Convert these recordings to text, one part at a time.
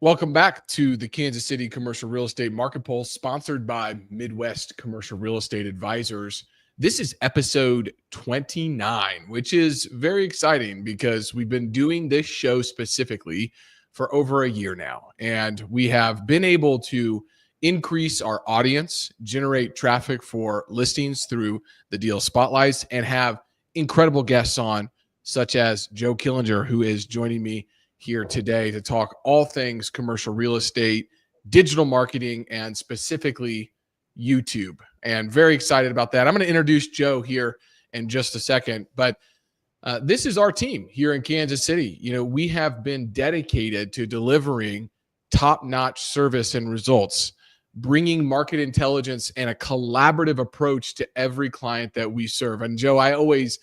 Welcome back to the Kansas City Commercial Real Estate Market Pulse, sponsored by Midwest Commercial Real Estate Advisors. This is episode 29, which is very exciting because we've been doing this show specifically for over a year now, and we have been able to increase our audience, generate traffic for listings through the deal spotlights, and have incredible guests on, such as Joe Killinger, who is joining me here today to talk all things commercial real estate, digital marketing, and specifically YouTube. And very excited about that. I'm going to introduce Joe here in just a second, but this is our team here in Kansas City. You know, we have been dedicated to delivering top-notch service and results, bringing market intelligence and a collaborative approach to every client that we serve. And Joe, I always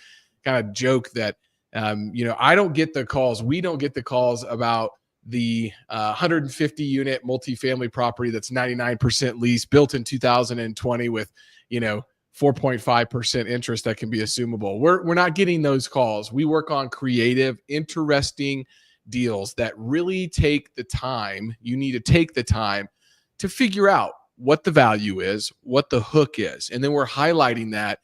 kind of joke that I don't get the calls. We don't get the calls about the 150 unit multifamily property that's 99% leased, built in 2020 with, 4.5% interest that can be assumable. We're not getting those calls. We work on creative, interesting deals that really take the time. You need to take the time to figure out what the value is, what the hook is. And then we're highlighting that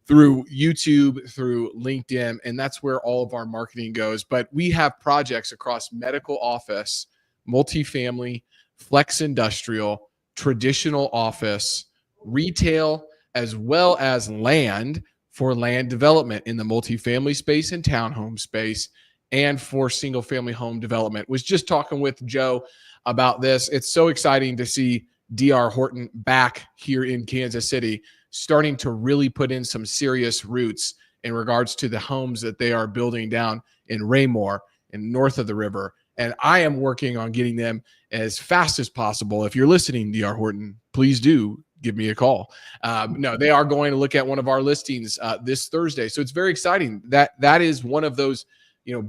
through YouTube, through LinkedIn, and that's where all of our marketing goes. But we have projects across medical office, multifamily, flex industrial, traditional office, retail, as well as land for land development in the multifamily space and townhome space, and for single family home development. Was just talking with Joe about this. It's so exciting to see D.R. Horton back here in Kansas City, starting to really put in some serious roots in regards to the homes that they are building down in Raymore and north of the river. And I am working on getting them as fast as possible. If you're listening, D.R. Horton, please do give me a call. No, they are going to look at one of our listings this Thursday. So it's very exciting. That is one of those,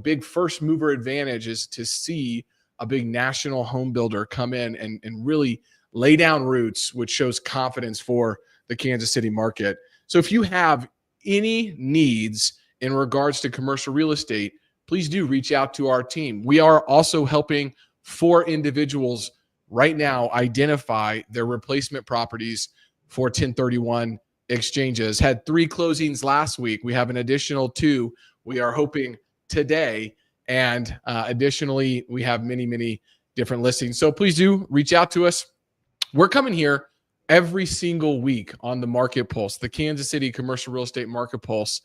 big first mover advantages, to see a big national home builder come in and really lay down roots, which shows confidence for the Kansas City market. So if you have any needs in regards to commercial real estate, please do reach out to our team. We are also helping 4 individuals right now identify their replacement properties for 1031 exchanges. Had 3 closings last week. We have an additional 2 we are hoping today. And additionally, we have many, many different listings. So please do reach out to us. We're coming here every single week on the Market Pulse, the Kansas City Commercial Real Estate Market Pulse,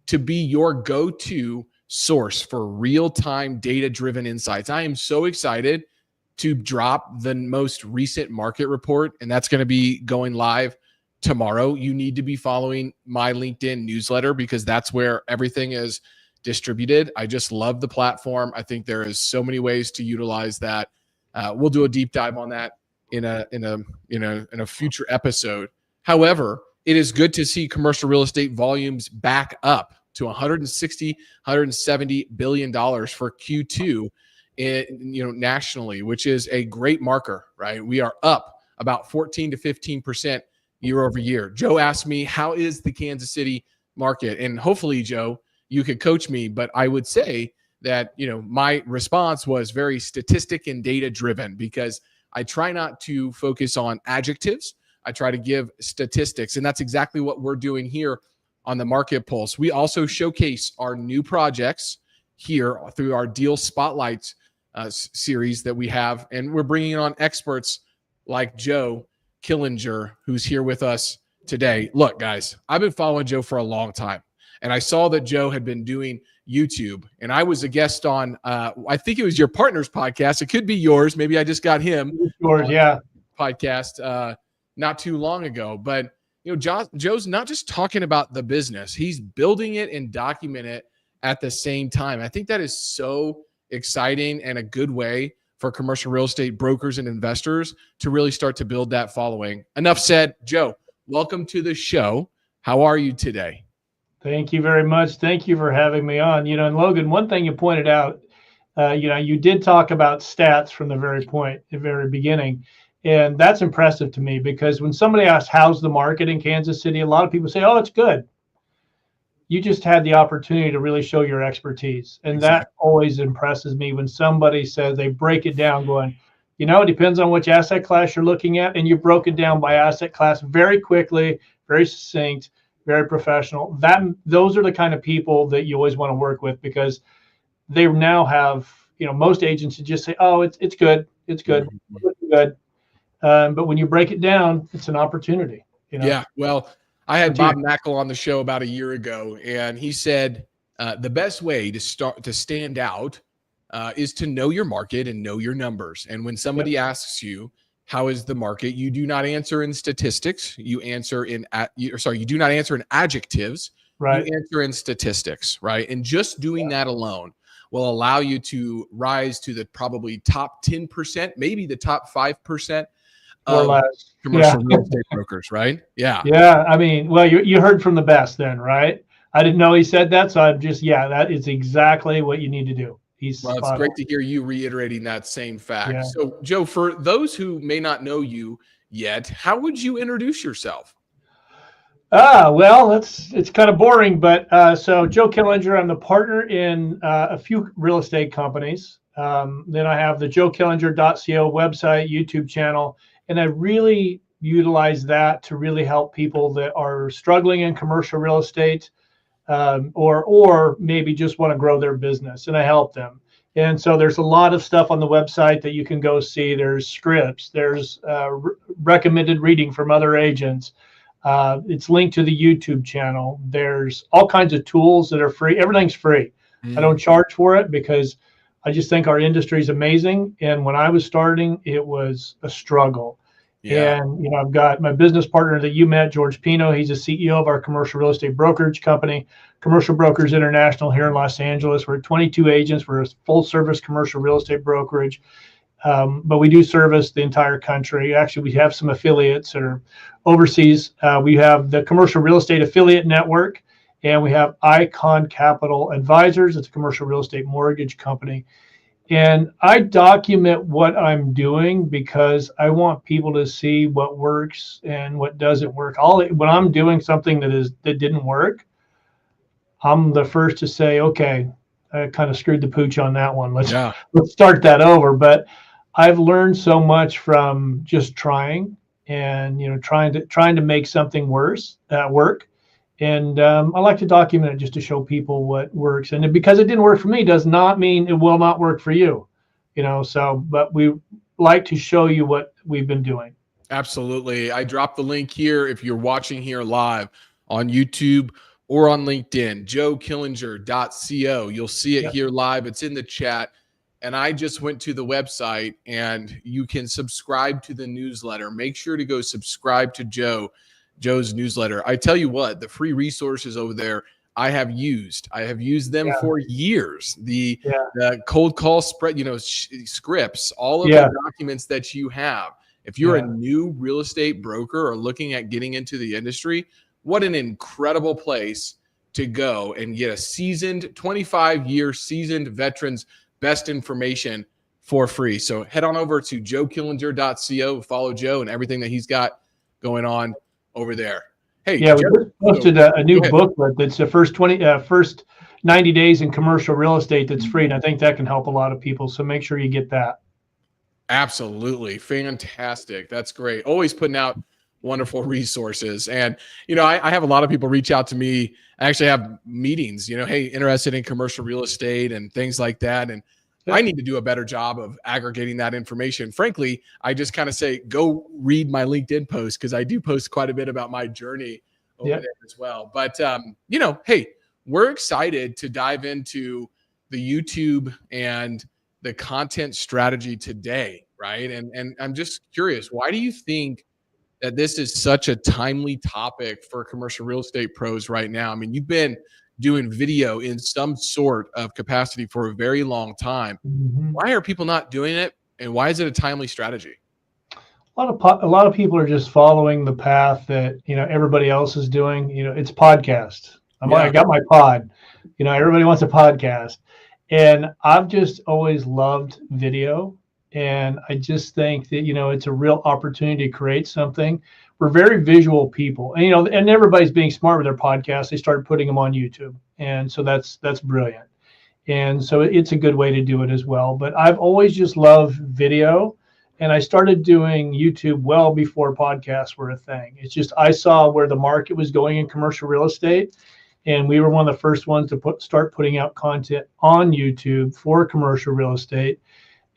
to be your go-to source for real-time data-driven insights. I am so excited to drop the most recent market report, and that's going to be going live tomorrow. You need to be following my LinkedIn newsletter because that's where everything is distributed. I just love the platform. I think there is so many ways to utilize that. We'll do a deep dive on that in a future episode. However, it is good to see commercial real estate volumes back up to $170 billion for Q2 nationally, which is a great marker, right? We are up about 14 to 15% year over year. Joe asked me, how is the Kansas City market? And hopefully, Joe, you could coach me, but I would say that, my response was very statistic and data driven, because I try not to focus on adjectives. I try to give statistics, and that's exactly what we're doing here on the Market Pulse. We also showcase our new projects here through our Deal Spotlights series that we have, and we're bringing on experts like Joe Killinger, who's here with us today. Look, guys, I've been following Joe for a long time, and I saw that Joe had been doing YouTube, and I was a guest on I think it was your partner's podcast. It could be yours. Maybe I just got him yours, yeah, podcast not too long ago. But Joe's not just talking about the business, he's building it and document it at the same time. I think that is so exciting and a good way for commercial real estate brokers and investors to really start to build that following. Enough said. Joe, welcome to the show. How are you today? Thank you very much. Thank you for having me on. And Logan, one thing you pointed out, you did talk about stats from the very beginning. And that's impressive to me, because when somebody asks, how's the market in Kansas City? A lot of people say, oh, it's good. You just had the opportunity to really show your expertise. And exactly. That always impresses me when somebody says, they break it down going, It depends on which asset class you're looking at, and you broke it down by asset class very quickly, very succinct, very professional. Those are the kind of people that you always want to work with, because they now have, most agents would just say, oh, it's good, it's good, it's good. But when you break it down, it's an opportunity. Yeah. Well, I had Bob Mackel on the show about a year ago, and he said the best way to stand out is to know your market and know your numbers. And when somebody asks you, how is the market? You do not answer in statistics. You answer in, you do not answer in adjectives. Right. You answer in statistics, right? And just doing that alone will allow you to rise to the probably top 10%, maybe the top 5% or less commercial real estate brokers, right? Yeah. Yeah. I mean, well, you heard from the best then, right? I didn't know he said that. So I'm just, that is exactly what you need to do. Well, it's great to hear you reiterating that same fact. Yeah. So, Joe, for those who may not know you yet, how would you introduce yourself? Well, it's kind of boring, but so Joe Killinger, I'm the partner in a few real estate companies. Then I have the joekillinger.co website, YouTube channel, and I really utilize that to really help people that are struggling in commercial real estate, or maybe just want to grow their business, and I help them. And so there's a lot of stuff on the website that you can go see. There's scripts, there's recommended reading from other agents. It's linked to the YouTube channel. There's all kinds of tools that are free. Everything's free. I don't charge for it because I just think our industry is amazing. And when I was starting, it was a struggle. Yeah. And, I've got my business partner that you met, George Pino. He's the CEO of our commercial real estate brokerage company, Commercial Brokers International here in Los Angeles. We're 22 agents. We're a full service commercial real estate brokerage. But we do service the entire country. Actually, we have some affiliates that are overseas. We have the Commercial Real Estate Affiliate Network, and we have Icon Capital Advisors. It's a commercial real estate mortgage company. And I document what I'm doing because I want people to see what works and what doesn't work. When I'm doing something that didn't work, I'm the first to say, okay, I kind of screwed the pooch on that one. Let's start that over. But I've learned so much from just trying and trying to make something work. And I like to document it just to show people what works. And because it didn't work for me does not mean it will not work for you. But we like to show you what we've been doing. Absolutely. I dropped the link here if you're watching here live on YouTube or on LinkedIn, joekillinger.co. You'll see it here live. It's in the chat. And I just went to the website, and you can subscribe to the newsletter. Make sure to go subscribe to Joe's newsletter. I tell you what, the free resources over there, I have used them for years. The cold call spread, scripts, all of the documents that you have. If you're a new real estate broker or looking at getting into the industry, what an incredible place to go and get a 25-year seasoned veteran's best information for free. So head on over to joekillinger.co, follow Joe and everything that he's got going on over there. Hey, we just posted a new booklet that's the first 90 days in commercial real estate that's free, and I think that can help a lot of people. So make sure you get that. Absolutely. Fantastic. That's great. Always putting out wonderful resources. And, I have a lot of people reach out to me. I actually have meetings, hey, interested in commercial real estate and things like that. And I need to do a better job of aggregating that information. Frankly, I just kind of say, go read my LinkedIn post, because I do post quite a bit about my journey over there as well. But, hey, we're excited to dive into the YouTube and the content strategy today, right? And I'm just curious, why do you think that this is such a timely topic for commercial real estate pros right now? I mean, you've been doing video in some sort of capacity for a very long time. Why are people not doing it, and why is it a timely strategy? A lot of people are just following the path that everybody else is doing. It's podcast. I got my pod. Everybody wants a podcast, and I've just always loved video. And I just think that, it's a real opportunity to create something. We're very visual people, and, and everybody's being smart with their podcasts. They started putting them on YouTube. And so that's brilliant. And so it's a good way to do it as well. But I've always just loved video. And I started doing YouTube well before podcasts were a thing. It's just I saw where the market was going in commercial real estate, and we were one of the first ones to start putting out content on YouTube for commercial real estate,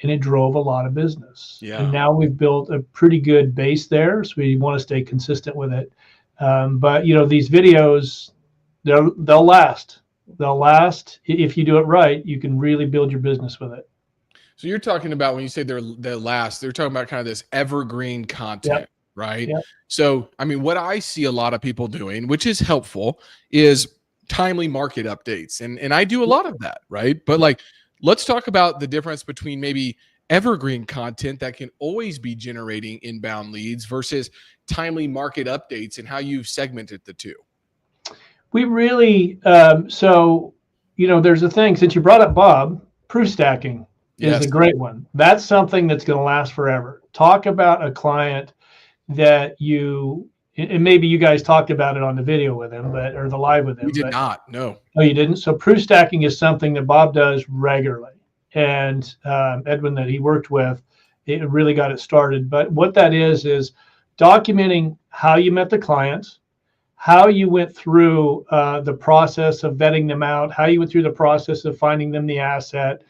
and it drove a lot of business. Yeah. And now we've built a pretty good base there, so we want to stay consistent with it. But these videos, they'll last. They'll last if you do it right. You can really build your business with it. So you're talking about, when you say they're last, they're talking about kind of this evergreen content. Yep. Right? Yep. So, I mean, what I see a lot of people doing, which is helpful, is timely market updates. And I do a lot of that, right? But like, let's talk about the difference between maybe evergreen content that can always be generating inbound leads versus timely market updates, and how you've segmented the two. We really, there's a thing, since you brought up Bob, proof stacking is a great one. That's something that's going to last forever. Talk about a client that and maybe you guys talked about it on the video with him, or the live with him. We did not, no. Oh, you didn't? So proof stacking is something that Bob does regularly. And Edwin that he worked with, it really got it started. But what that is documenting how you met the clients, how you went through the process of vetting them out, how you went through the process of finding them the asset,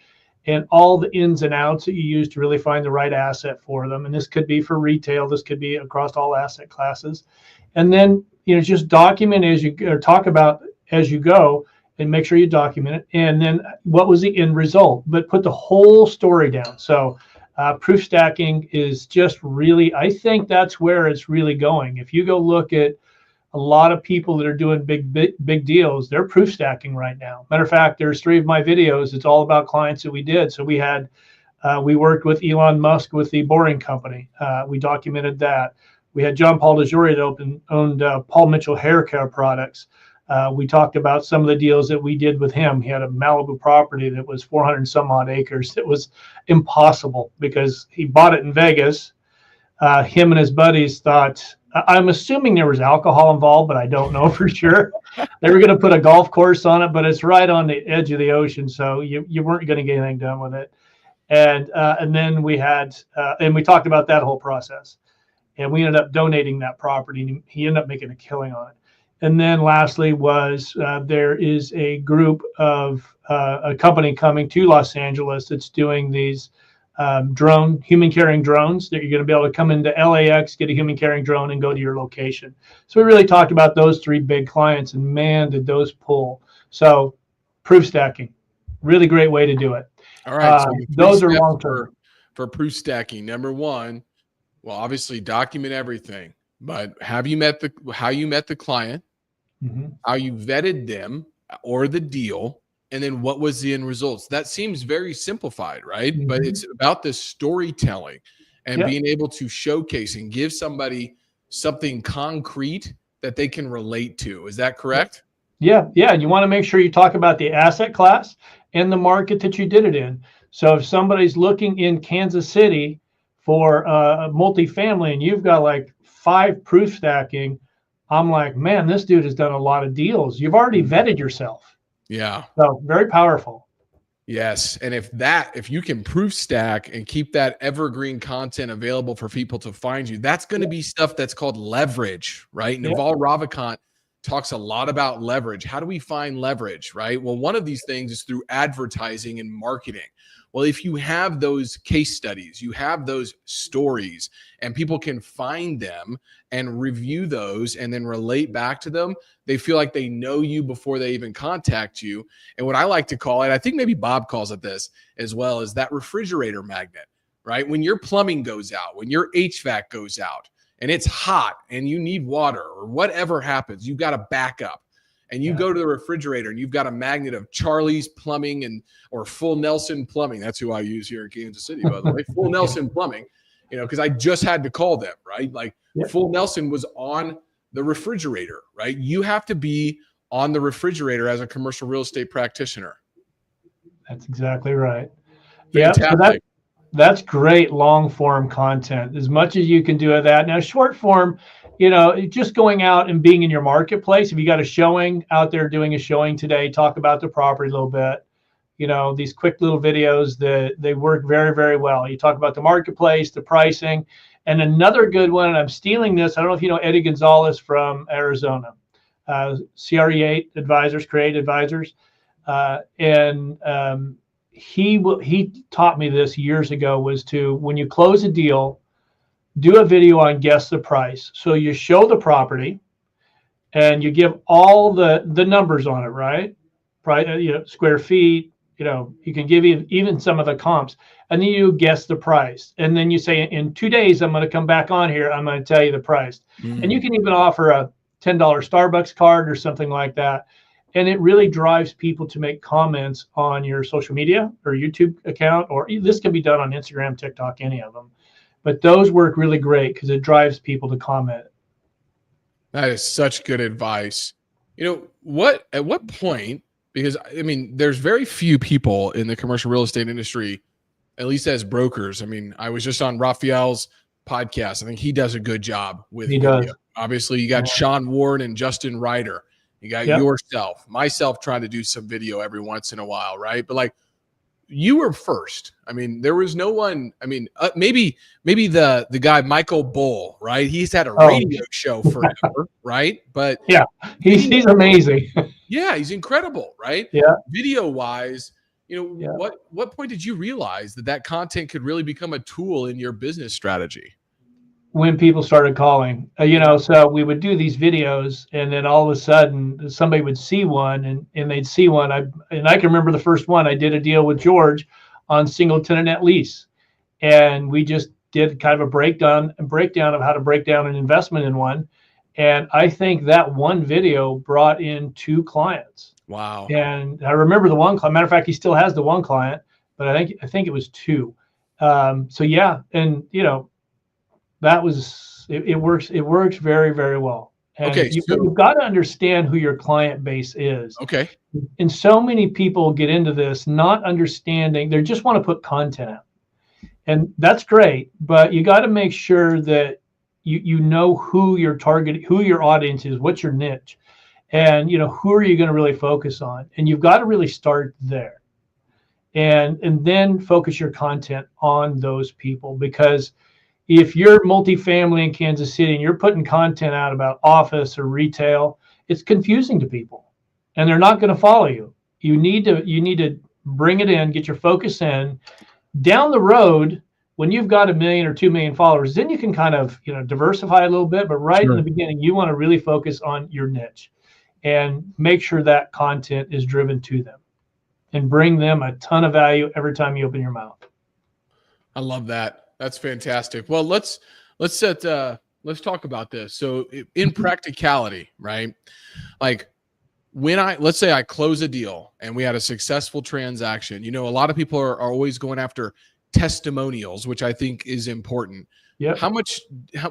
and all the ins and outs that you use to really find the right asset for them. And this could be for retail, this could be across all asset classes. And then, just document or talk about as you go, and make sure you document it. And then what was the end result, but put the whole story down. So proof stacking is just really, I think that's where it's really going. If you go look at a lot of people that are doing big deals, they're proof stacking right now. Matter of fact, there's 3 of my videos. It's all about clients that we did. So we worked with Elon Musk with the Boring Company. We documented that. We had John Paul DeJoria that owned Paul Mitchell hair care products. We talked about some of the deals that we did with him. He had a Malibu property that was 400 and some odd acres. It was impossible because he bought it in Vegas. Him and his buddies thought, I'm assuming there was alcohol involved, but I don't know for sure. They were going to put a golf course on it, but it's right on the edge of the ocean, so you weren't going to get anything done with it. And then we had, and we talked about that whole process. And we ended up donating that property, and he ended up making a killing on it. And then lastly was there is a group of a company coming to Los Angeles that's doing these human carrying drones that you're going to be able to come into LAX, get a human carrying drone, and go to your location. So we really talked about those 3 big clients, and man, did those pull. So proof stacking, really great way to do it. All right. So those are long term. For proof stacking, number 1, well, obviously document everything, but how you met the client, how you vetted them or the deal, and then what was the end results. That seems very simplified, right? But it's about the storytelling and being able to showcase and give somebody something concrete that they can relate to. Is that correct? Yeah. You want to make sure you talk about the asset class and the market that you did it in. So if somebody's looking in Kansas City for a multifamily and you've got like 5 proof stacking, I'm like, man, this dude has done a lot of deals. You've already vetted yourself. Yeah. So very powerful. Yes. And if you can proof stack and keep that evergreen content available for people to find you, that's going to be stuff that's called leverage, right? Naval Ravikant talks a lot about leverage. How do we find leverage, right? Well, one of these things is through advertising and marketing. Well, if you have those case studies, you have those stories, and people can find them and review those and then relate back to them, they feel like they know you before they even contact you. And what I like to call it, I think maybe Bob calls it this as well, is that refrigerator magnet, right? When your plumbing goes out, when your HVAC goes out and it's hot and you need water or whatever happens, you've got a backup. And you go to the refrigerator and you've got a magnet of Charlie's Plumbing or Full Nelson Plumbing. That's who I use here in Kansas City, by the way. Full Nelson Plumbing, because I just had to call them, right? Like Full Nelson was on the refrigerator, right? You have to be on the refrigerator as a commercial real estate practitioner. That's exactly right. Fantastic. Yeah, so that's great long form content, as much as you can do of that. Now, short form, just going out and being in your marketplace. If you got a showing out there, doing a showing today, talk about the property a little bit. these quick little videos that they work very, very well. You talk about the marketplace, the pricing, and another good one, and I'm stealing this. I don't know if you know Eddie Gonzalez from Arizona, CRE Advisors, Create Advisors. He taught me this years ago, was to, when you close a deal, do a video on guess the price. So you show the property and you give all the numbers on it, right? Price, square feet, you can give even some of the comps, and then you guess the price. And then you say, in 2 days, I'm going to come back on here. I'm going to tell you the price. And you can even offer a $10 Starbucks card or something like that. And it really drives people to make comments on your social media or YouTube account, or this can be done on Instagram, TikTok, any of them. But those work really great because it drives people to comment. That is such good advice. At what point, because I mean, there's very few people in the commercial real estate industry, at least as brokers. I mean, I was just on Raphael's podcast. I think he does a good job with video. Does. Obviously, you got Sean Ward and Justin Ryder. You got yourself, myself, trying to do some video every once in a while, right? But like, you were first. I mean, there was no one. I mean, maybe the guy Michael Bull, right? He's had a radio show forever, right? But yeah, he's amazing. Yeah, he's incredible, right? Yeah. Video wise, what point did you realize that content could really become a tool in your business strategy? When people started calling, so we would do these videos, and then all of a sudden somebody would see one, and they'd see one. I can remember the first one. I did a deal with George on single tenant net lease, and we just did kind of a breakdown of how to break down an investment in one. And I think that one video brought in 2 clients. Wow. And I remember the one client. Matter of fact, he still has the one client, but I think it was 2. So yeah, and that was it works very, very well. And okay, you've got to understand who your client base is. Okay. And so many people get into this not understanding. They just want to put content out, and that's great, but you got to make sure that you know who your target, who your audience is, what's your niche, and who are you going to really focus on. And you've got to really start there, and then focus your content on those people. Because if you're multifamily in Kansas City and you're putting content out about office or retail, it's confusing to people, and they're not going to follow you. You need to bring it in, get your focus in. Down the road, when you've got 1 million or 2 million followers, then you can kind of diversify a little bit. But right in the beginning, you want to really focus on your niche and make sure that content is driven to them, and bring them a ton of value every time you open your mouth. I love that. That's fantastic. Well, let's talk about this. So in practicality, right? Like, let's say I close a deal and we had a successful transaction, a lot of people are always going after testimonials, which I think is important. Yeah.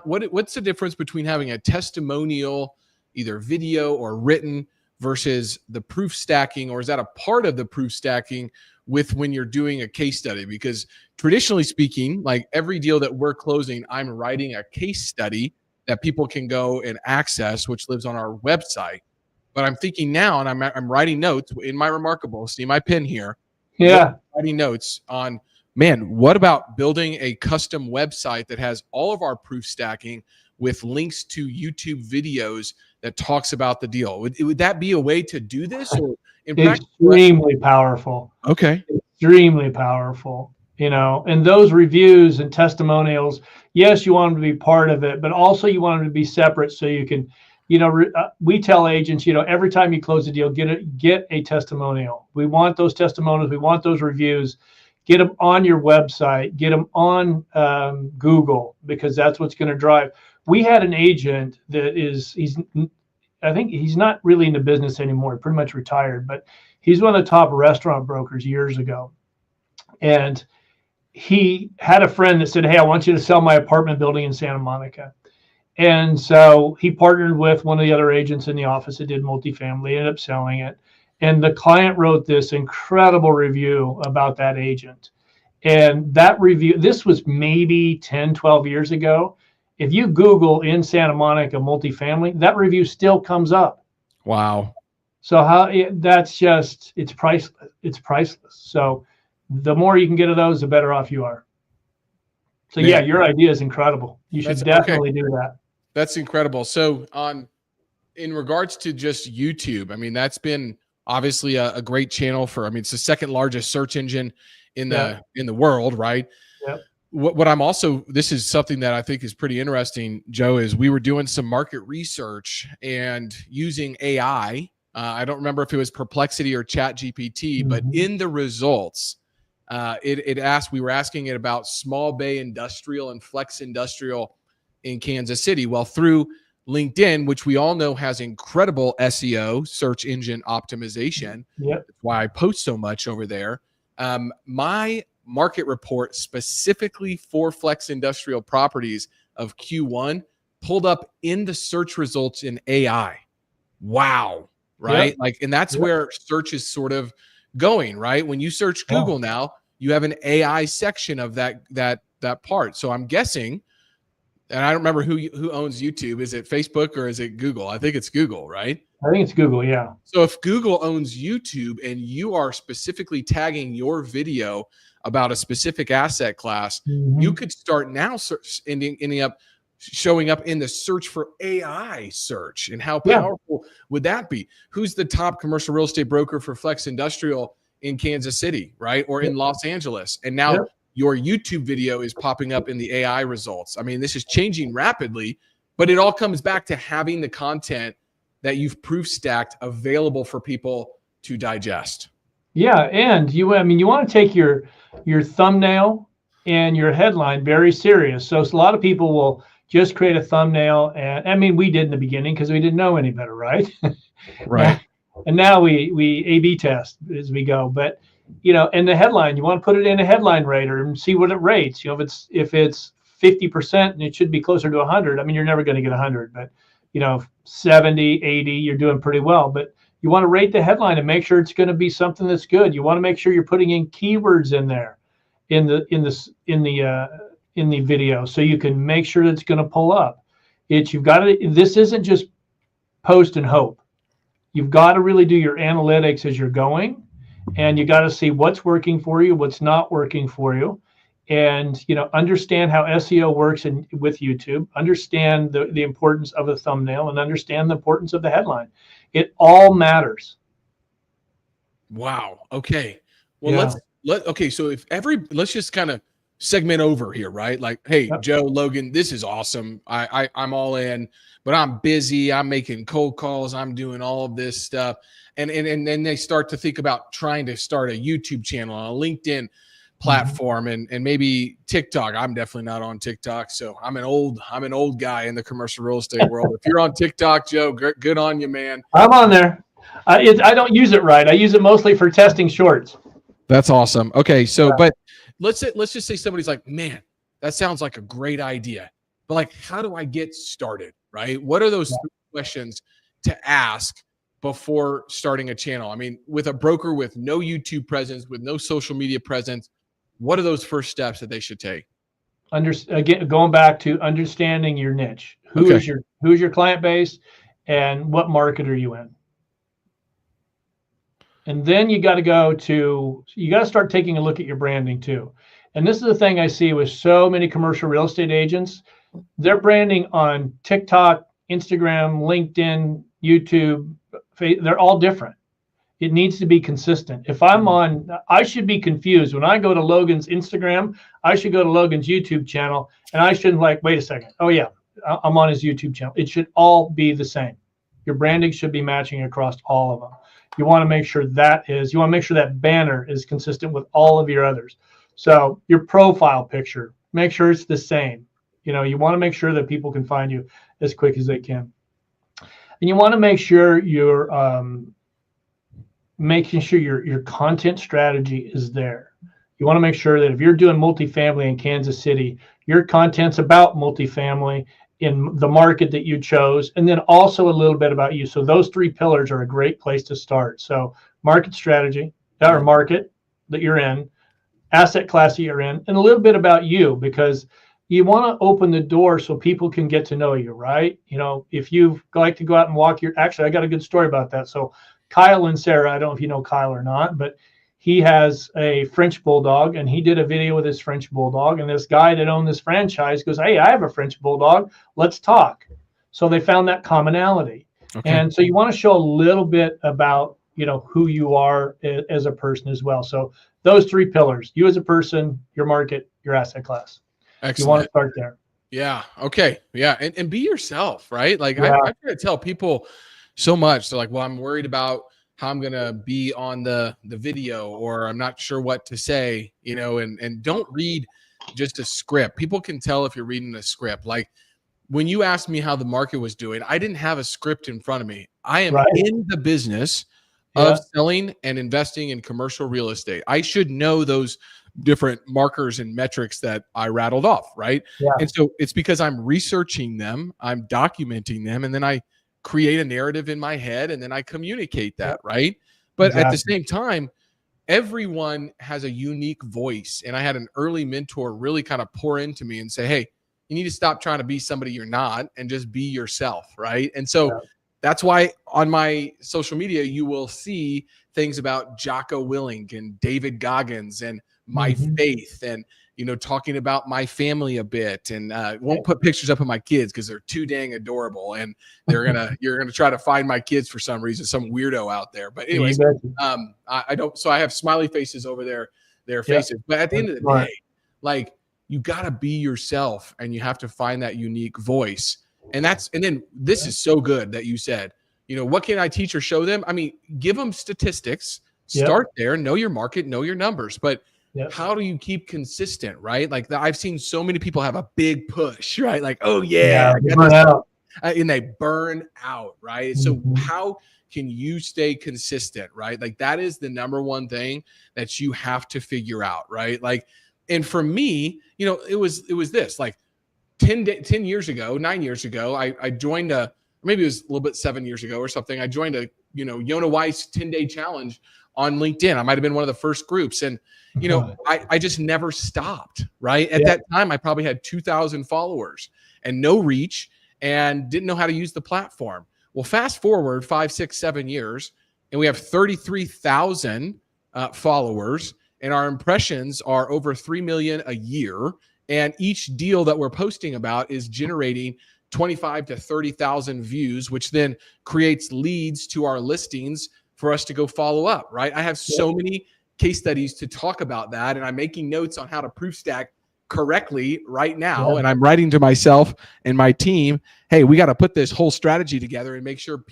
What's the difference between having a testimonial, either video or written, versus the proof stacking, or is that a part of the proof stacking with when you're doing a case study? Because traditionally speaking, like every deal that we're closing, I'm writing a case study that people can go and access, which lives on our website. But I'm thinking now, and I'm writing notes in my Remarkable. See my pen here. Yeah. Writing notes on, man, what about building a custom website that has all of our proof stacking with links to YouTube videos that talks about the deal? Would that be a way to do this? Or extremely powerful. Okay. Extremely powerful. And those reviews and testimonials, yes, you want them to be part of it, but also you want them to be separate, so you can, we tell agents, every time you close a deal, get a testimonial. We want those testimonials. We want those reviews. Get them on your website. Get them on Google, because that's what's going to drive. We had an agent that I think he's not really in the business anymore, pretty much retired, but he's one of the top restaurant brokers years ago. And he had a friend that said, "Hey, I want you to sell my apartment building in Santa Monica." And so he partnered with one of the other agents in the office that did multifamily, ended up selling it. And the client wrote this incredible review about that agent. And that review, this was maybe 10, 12 years ago. If you Google in Santa Monica multifamily, that review still comes up. Wow. So it's priceless. It's priceless. So the more you can get of those, the better off you are. So yeah, Man, your idea is incredible. You should that's okay. definitely do that. That's incredible. So in regards to just YouTube, I mean, that's been obviously a great channel for, I mean, it's the second largest search engine in Yeah. the world, right? Yep. What I'm also, this is something that I think is pretty interesting, Joe, is we were doing some market research and using AI. I don't remember if it was Perplexity or Chat GPT, but in the results, we were asking it about small bay industrial and flex industrial in Kansas City. Well, through LinkedIn, which we all know has incredible SEO, search engine optimization. Yep. That's why I post so much over there. My market report specifically for flex industrial properties of Q1 pulled up in the search results in AI. Wow. Right. Yep. Like, and that's where search is sort of going, right? When you search Google now, you have an AI section of that part. So I'm guessing, and I don't remember who owns YouTube. Is it Facebook or is it Google? I think it's Google, right? I think it's Google. Yeah. So if Google owns YouTube and you are specifically tagging your video about a specific asset class, you could start now ending up showing up in the search for AI search. And how powerful would that be? Who's the top commercial real estate broker for flex industrial in Kansas City, right? Or in Los Angeles? And now your YouTube video is popping up in the AI results. I mean, this is changing rapidly, but it all comes back to having the content that you've proof stacked available for people to digest. Yeah, and I mean, you want to take your thumbnail and your headline very serious. So a lot of people will just create a thumbnail, and I mean, we did in the beginning because we didn't know any better, right? Right. And now we A/B test as we go. But and the headline, you want to put it in a headline rater and see what it rates. If it's 50% and it should be closer to 100. I mean, you're never going to get 100, but 70, 80, you're doing pretty well. But you want to rate the headline and make sure it's going to be something that's good. You want to make sure you're putting in keywords in there in the video, so you can make sure it's going to pull up. This isn't just post and hope. You've got to really do your analytics as you're going, and you got to see what's working for you, what's not working for you, and understand how SEO works with YouTube. Understand the importance of a thumbnail, and understand the importance of the headline. It all matters. Wow. Okay. Well, so let's just kind of segment over here, right? Like, hey, Joe, Logan, this is awesome. I'm all in, but I'm busy. I'm making cold calls. I'm doing all of this stuff. And then they start to think about trying to start a YouTube channel, a LinkedIn platform, and maybe TikTok. I'm definitely not on TikTok. So I'm an old guy in the commercial real estate world. If you're on TikTok, Joe, good on you, man. I'm on there. I don't use it right. I use it mostly for testing shorts. That's awesome. Okay. So, but let's just say somebody's like, man, that sounds like a great idea, but like, how do I get started? Right? What are those questions to ask before starting a channel? I mean, with a broker with no YouTube presence, with no social media presence, what are those first steps that they should take? Again, going back to understanding your niche. Who's your client base, and what market are you in? And then you got to start taking a look at your branding too. And this is the thing I see with so many commercial real estate agents. They're branding on TikTok, Instagram, LinkedIn, YouTube. They're all different. It needs to be consistent. If I should be confused. When I go to Logan's Instagram, I should go to Logan's YouTube channel, and I shouldn't wait a second. Oh yeah, I'm on his YouTube channel. It should all be the same. Your branding should be matching across all of them. You want to make sure that banner is consistent with all of your others. So your profile picture, make sure it's the same. You want to make sure that people can find you as quick as they can. And you want to make sure you're making sure your content strategy is there. You want to make sure that if you're doing multifamily in Kansas City, your content's about multifamily in the market that you chose, and then also a little bit about you. So those three pillars are a great place to start. So market strategy, or market that you're in, asset class that you're in, and a little bit about you, because you want to open the door so people can get to know you, right? If you like to go out and walk actually, I got a good story about that. So Kyle and Sarah, I don't know if you know Kyle or not, but he has a French bulldog, and he did a video with his French bulldog. And this guy that owned this franchise goes, "Hey, I have a French bulldog. Let's talk." So they found that commonality. Okay. And so you want to show a little bit about, who you are as a person as well. So those three pillars: you as a person, your market, your asset class. Excellent. You want to start there. Yeah. Okay. Yeah. And be yourself, right? Like Yeah. I try to tell people so much. They're like, well, I'm worried about how I'm going to be on the video, or I'm not sure what to say, and don't read just a script. People can tell if you're reading a script. Like when you asked me how the market was doing, I didn't have a script in front of me. I am in the business of selling and investing in commercial real estate. I should know those different markers and metrics that I rattled off, right? Yeah. And so it's because I'm researching them, I'm documenting them, and then I create a narrative in my head, and then I communicate that, right? But at the same time, everyone has a unique voice. And I had an early mentor really kind of pour into me and say, hey, you need to stop trying to be somebody you're not and just be yourself, right? And so that's why on my social media, you will see things about Jocko Willink and David Goggins and my faith, and talking about my family a bit, and won't put pictures up of my kids because they're too dang adorable, and you're gonna try to find my kids for some reason, some weirdo out there. But anyways, I don't. So I have smiley faces over their faces. But at the end of the day, like, you gotta be yourself, and you have to find that unique voice. And then this is so good that you said, what can I teach or show them? I mean, give them statistics. Start there. Know your market. Know your numbers. But how do you keep consistent, right? Like I've seen so many people have a big push, right? Like, oh yeah, burn out. And they burn out, right? So how can you stay consistent, right? Like that is the number one thing that you have to figure out, right? Like, and for me, it was this, like 9 years ago, I joined maybe it was a little bit 7 years ago or something. I joined a, Yona Weiss 10-day challenge on LinkedIn. I might've been one of the first groups. And, I just never stopped, right? At that time, I probably had 2,000 followers and no reach and didn't know how to use the platform. Well, fast forward 5, 6, 7 years, and we have 33,000 followers, and our impressions are over 3 million a year. And each deal that we're posting about is generating 25 to 30,000 views, which then creates leads to our listings for us to go follow up, right? I have so many case studies to talk about that, and I'm making notes on how to proof stack correctly right now. And I'm writing to myself and my team, hey, we got to put this whole strategy together and make sure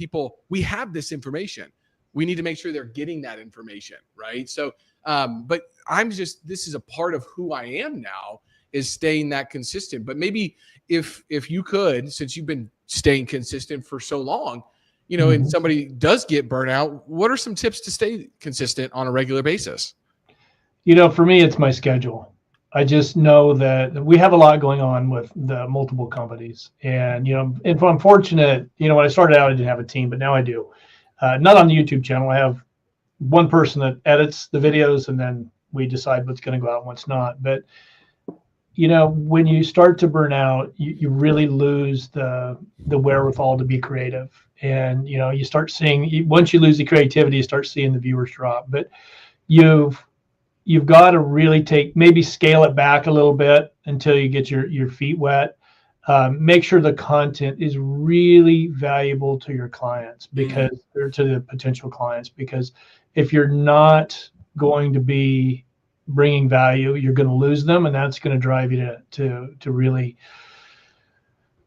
we have this information. We need to make sure they're getting that information, right? So, but this is a part of who I am now, is staying that consistent. But maybe if you could, since you've been staying consistent for so long, and somebody does get burnout, what are some tips to stay consistent on a regular basis? For me, it's my schedule. I just know that we have a lot going on with the multiple companies. And, if I'm fortunate, when I started out, I didn't have a team, but now I do. Not on the YouTube channel. I have one person that edits the videos, and then we decide what's going to go out and what's not. But, when you start to burn out, you really lose the wherewithal to be creative. And, you start seeing, once you lose the creativity, you start seeing the viewers drop. But you've got to really maybe scale it back a little bit until you get your feet wet. Make sure the content is really valuable to your clients, or to the potential clients, because if you're not going to be bringing value, you're going to lose them, and that's going to drive you to really,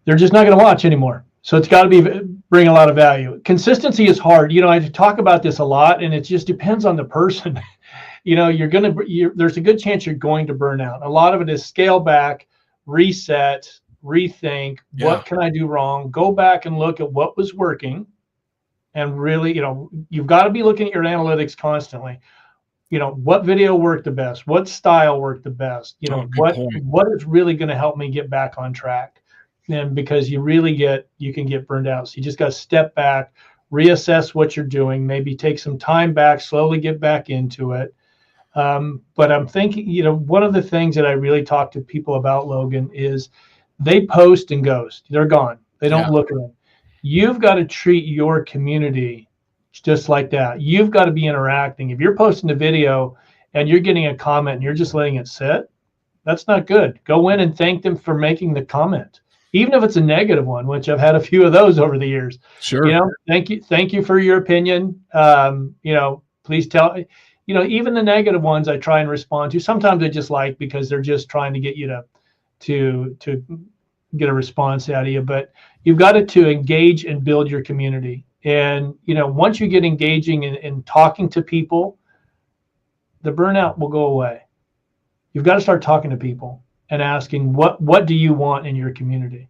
they're just not going to watch anymore. So it's got to bring a lot of value. Consistency is hard. I talk about this a lot, and it just depends on the person. There's a good chance you're going to burn out. A lot of it is scale back, reset, rethink. What can I do wrong? Go back and look at what was working, and really, you've got to be looking at your analytics constantly. What video worked the best? What style worked the best? What is really going to help me get back on track? And because you can get burned out. So you just got to step back, reassess what you're doing, maybe take some time back, slowly get back into it. But I'm thinking, one of the things that I really talk to people about, Logan, is they post and ghost. They're gone. They don't look at them. You've got to treat your community just like that. You've got to be interacting. If you're posting a video and you're getting a comment and you're just letting it sit, that's not good. Go in and thank them for making the comment, even if it's a negative one, which I've had a few of those over the years. Sure. Thank you for your opinion. Please tell. Even the negative ones I try and respond to. Sometimes I just like, because they're just trying to get you to get a response out of you. But you've got to engage and build your community. And once you get engaging and talking to people, the burnout will go away. You've got to start talking to people and asking, what do you want in your community?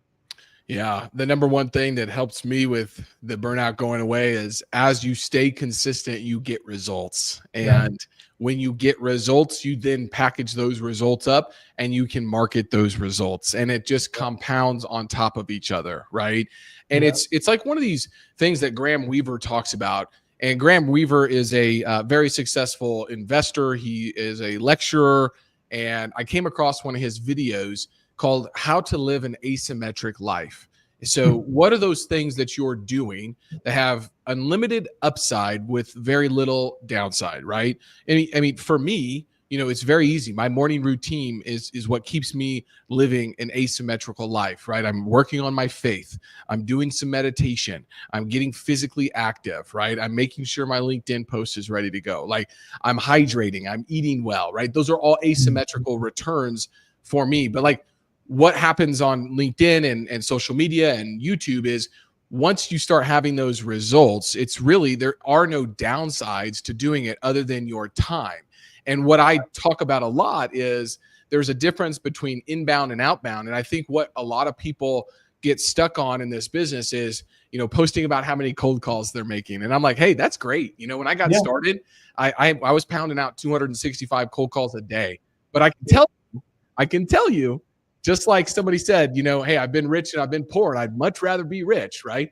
Yeah. The number one thing that helps me with the burnout going away is, as you stay consistent, you get results. And when you get results, you then package those results up and you can market those results, and it just compounds on top of each other. Right. And it's like one of these things that Graham Weaver talks about. And Graham Weaver is a very successful investor. He is a lecturer. And I came across one of his videos called How to Live an Asymmetric Life. So what are those things that you're doing that have unlimited upside with very little downside, right? I mean, for me, it's very easy. My morning routine is what keeps me living an asymmetrical life, right? I'm working on my faith. I'm doing some meditation. I'm getting physically active, right? I'm making sure my LinkedIn post is ready to go. Like, I'm hydrating, I'm eating well, right? Those are all asymmetrical returns for me. But like, what happens on LinkedIn and social media and YouTube is, once you start having those results, it's really, there are no downsides to doing it other than your time. And what I talk about a lot is there's a difference between inbound and outbound. And I think what a lot of people get stuck on in this business is, posting about how many cold calls they're making. And I'm like, hey, that's great. When I got started, I was pounding out 265 cold calls a day. But I can tell you, just like somebody said, hey, I've been rich and I've been poor, and I'd much rather be rich, right?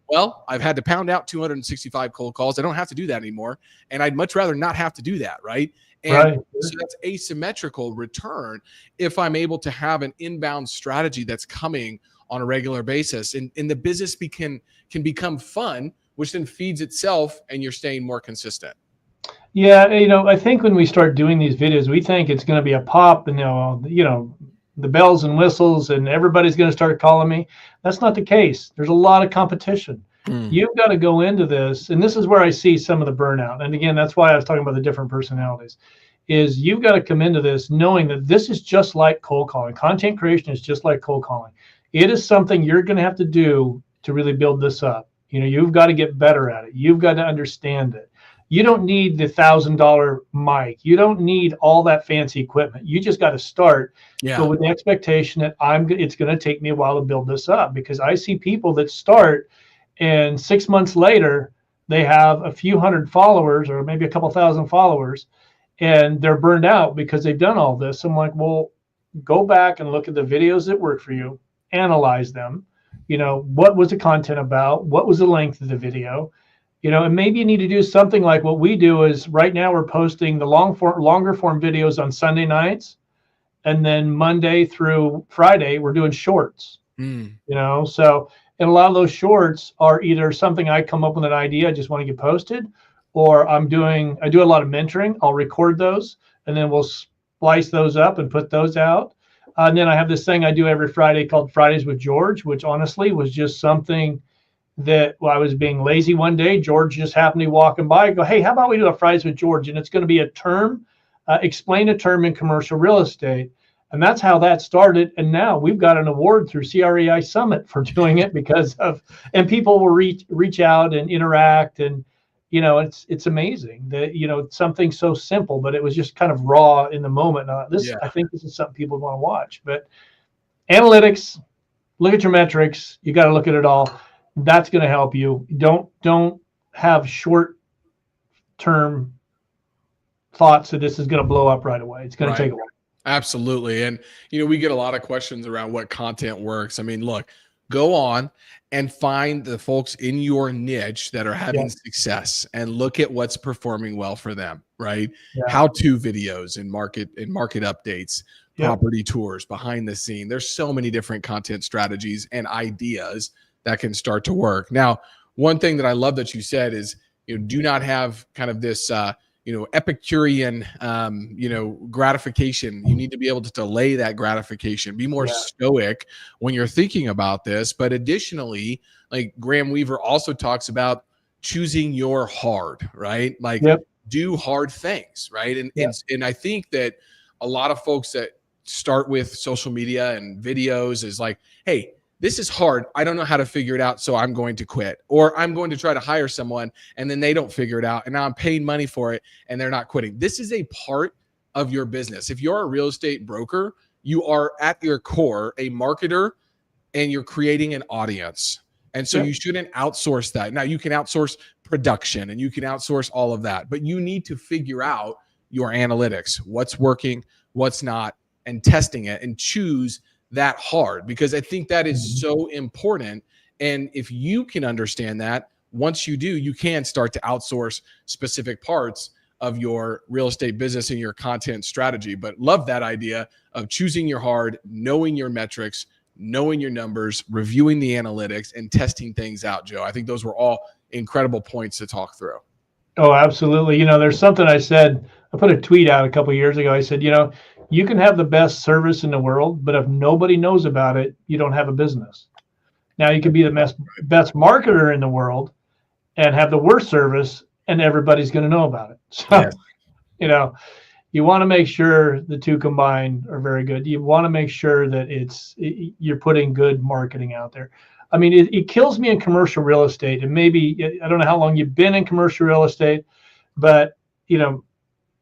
Well, I've had to pound out 265 cold calls. I don't have to do that anymore. And I'd much rather not have to do that, right? And so that's asymmetrical return if I'm able to have an inbound strategy that's coming on a regular basis. And the business can become fun, which then feeds itself, and you're staying more consistent. Yeah, I think when we start doing these videos, we think it's going to be a pop, and the bells and whistles, and everybody's going to start calling me. That's not the case. There's a lot of competition. You've got to go into this, and this is where I see some of the burnout. And again, that's why I was talking about the different personalities, is you've got to come into this knowing that this is just like cold calling. Content creation is just like cold calling. It is something you're going to have to do to really build this up. You've got to get better at it. You've got to understand it. You don't need the $1,000 mic. You don't need all that fancy equipment. You just got to start. But with the expectation that it's going to take me a while to build this up, because I see people that start, and 6 months later, they have a few hundred followers, or maybe a couple thousand followers, and they're burned out because they've done all this. I'm like, well, go back and look at the videos that work for you, analyze them. What was the content about? What was the length of the video? And maybe you need to do something like what we do. Is right now we're posting the longer form videos on Sunday nights, and then Monday through Friday we're doing shorts. So, and a lot of those shorts are either something I come up with an idea, I just want to get posted, or I do a lot of mentoring. I'll record those, and then we'll splice those up and put those out. And then I have this thing I do every Friday called Fridays with George, which honestly was just something that I was being lazy one day. George just happened to be walking by. I go, hey, how about we do a Fridays with George? And it's going to be a term, explain a term in commercial real estate. And that's how that started. And now we've got an award through CREI Summit for doing it and people will reach out and interact. And, it's amazing that, something so simple, but it was just kind of raw in the moment. I think this is something people want to watch. But analytics, look at your metrics. You got to look at it all. That's going to help you. Don't have short-term thoughts that this is going to blow up right away. It's going to take a while. Absolutely. And, we get a lot of questions around what content works. I mean, look, go on and find the folks in your niche that are having success and look at what's performing well for them, right? How-to videos and market updates, property tours, behind the scene. There's so many different content strategies and ideas that can start to work. Now, one thing that I love that you said is do not have kind of this, Epicurean, gratification. You need to be able to delay that gratification, be more stoic when you're thinking about this. But additionally, like Graham Weaver also talks about choosing your hard, right? Like do hard things, right? And I think that a lot of folks that start with social media and videos is like, hey, this is hard. I don't know how to figure it out, so I'm going to quit. Or I'm going to try to hire someone, and then they don't figure it out, and now I'm paying money for it, and they're not quitting. This is a part of your business. If you're a real estate broker, you are at your core a marketer, and you're creating an audience. And so you shouldn't outsource that. Now, you can outsource production, and you can outsource all of that, but you need to figure out your analytics, what's working, what's not, and testing it, and choose that hard, because I think that is so important. And if you can understand that, once you do, you can start to outsource specific parts of your real estate business and your content strategy. But love that idea of choosing your hard, knowing your metrics, knowing your numbers, reviewing the analytics, and testing things out, Joe. I think those were all incredible points to talk through. Oh, absolutely. There's something I said, I put a tweet out a couple of years ago. I said, you can have the best service in the world, but if nobody knows about it, you don't have a business. Now, you could be the best marketer in the world and have the worst service, and everybody's going to know about it. So, you want to make sure the two combined are very good. You want to make sure that you're putting good marketing out there. I mean, it kills me in commercial real estate, and maybe, I don't know how long you've been in commercial real estate, but,